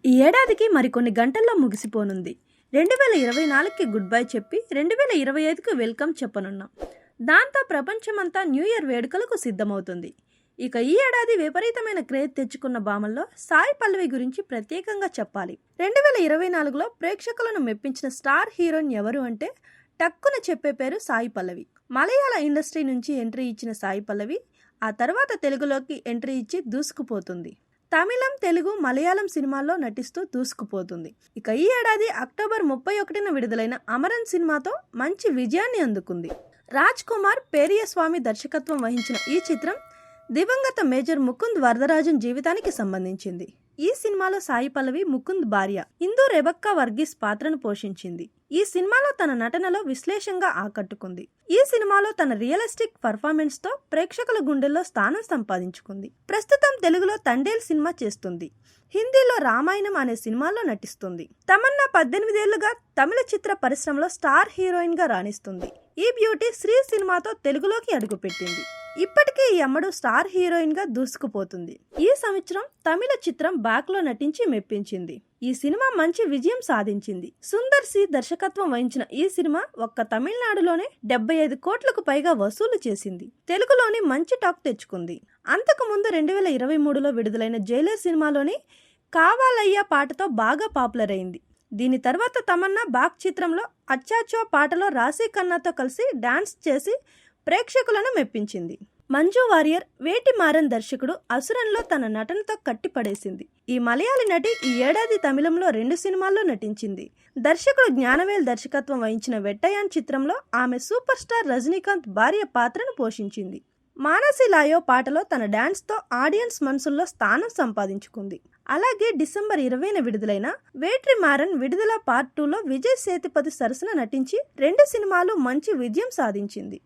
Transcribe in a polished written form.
ఈ ఏడాదికి మరికొన్ని గంటల్లో ముగిసిపోనుంది. 2024కి గుడ్ బై చెప్పి 2025కి వెల్కమ్ చెప్పనున్నాం. దాంతో ప్రపంచమంతా న్యూ ఇయర్ వేడుకలకు సిద్ధమవుతుంది. ఇక ఈ ఏడాది విపరీతమైన క్రేజ్ తెచ్చుకున్న భామల్లో సాయి పల్లవి గురించి ప్రత్యేకంగా చెప్పాలి. 2024లో ప్రేక్షకులను మెప్పించిన స్టార్ హీరోయిన్ ఎవరు అంటే టక్కున చెప్పే పేరు సాయి పల్లవి. మలయాళ ఇండస్ట్రీ నుంచి ఎంట్రీ ఇచ్చిన సాయి పల్లవి ఆ తర్వాత తెలుగులోకి ఎంట్రీ ఇచ్చి దూసుకుపోతుంది. తమిళం, తెలుగు, మలయాళం సినిమాల్లో నటిస్తూ దూసుకుపోతుంది. ఇక ఈ ఏడాది అక్టోబర్ 31న విడుదలైన అమరన్ సినిమాతో మంచి విజయాన్ని అందుకుంది. రాజ్ కుమార్ పేరియస్వామి దర్శకత్వం వహించిన ఈ చిత్రం దివంగత మేజర్ ముకుంద్ వరదరాజన్ జీవితానికి సంబంధించింది. ఈ సినిమాలో సాయి పల్లవి ముకుంద్ భార్య ఇందు రెబెక్కా వర్గీస్ పాత్రను పోషించింది. ఈ సినిమాలో తన నటనలో విశ్లేషంగా ఆకట్టుకుంది. ఈ సినిమాలో తన రియలిస్టిక్ పర్ఫార్మెన్స్ తో ప్రేక్షకుల గుండెల్లో స్థానం సంపాదించుకుంది. ప్రస్తుతం తెలుగులో తండేల్ సినిమా చేస్తుంది. హిందీలో రామాయణం అనే సినిమాలో నటిస్తుంది. తమన్నా 18 ఏళ్లుగా తమిళ చిత్ర పరిశ్రమలో స్టార్ హీరోయిన్ గా రాణిస్తుంది. ఈ బ్యూటీ శ్రీ సినిమాతో తెలుగులోకి అడుగుపెట్టింది. ఇప్పటికే ఈ అమ్మడు స్టార్ హీరోయిన్ గా దూసుకుపోతుంది. ఈ సంవత్సరం తమిళ చిత్రం బ్యాక్ లో నటించి మెప్పించింది. ఈ సినిమా మంచి విజయం సాధించింది. సుందర్ సి దర్శకత్వం వహించిన ఈ సినిమా ఒక్క తమిళనాడులోనే 75 కోట్లకు పైగా వసూలు చేసింది. తెలుగులోని మంచి టాక్ తెచ్చుకుంది. అంతకు ముందు 2023లో విడుదలైన జైలర్ సినిమాలోని కావాలయ్యా పాటతో బాగా పాపులర్ అయింది. దీని తర్వాత తమన్నా బాక్ చిత్రంలో అచ్చాచో పాటలో రాశీ ఖన్నాతో కలిసి డాన్స్ చేసి ప్రేక్షకులను మెప్పించింది. మంజు వారియర్ వేటి మారన్ దర్శకుడు అసురన్లో తన నటనతో కట్టిపడేసింది. ఈ మలయాళీ నటి ఈ ఏడాది తమిళంలో 2 సినిమాల్లో నటించింది. దర్శకుడు జ్ఞానవేల్ దర్శకత్వం వహించిన వెట్టయాన్ చిత్రంలో ఆమె సూపర్ స్టార్ రజనీకాంత్ భార్య పాత్రను పోషించింది. మానసి లాయో పాటలో తన డాన్స్తో ఆడియన్స్ మనసుల్లో స్థానం సంపాదించుకుంది. అలాగే డిసెంబర్ 20న విడుదలైన వేట్రి మారన్ విడుదల పార్ట్ 2లో విజయ్ సేతుపతి సరసన నటించి 2 సినిమాలు మంచి విజయం సాధించింది.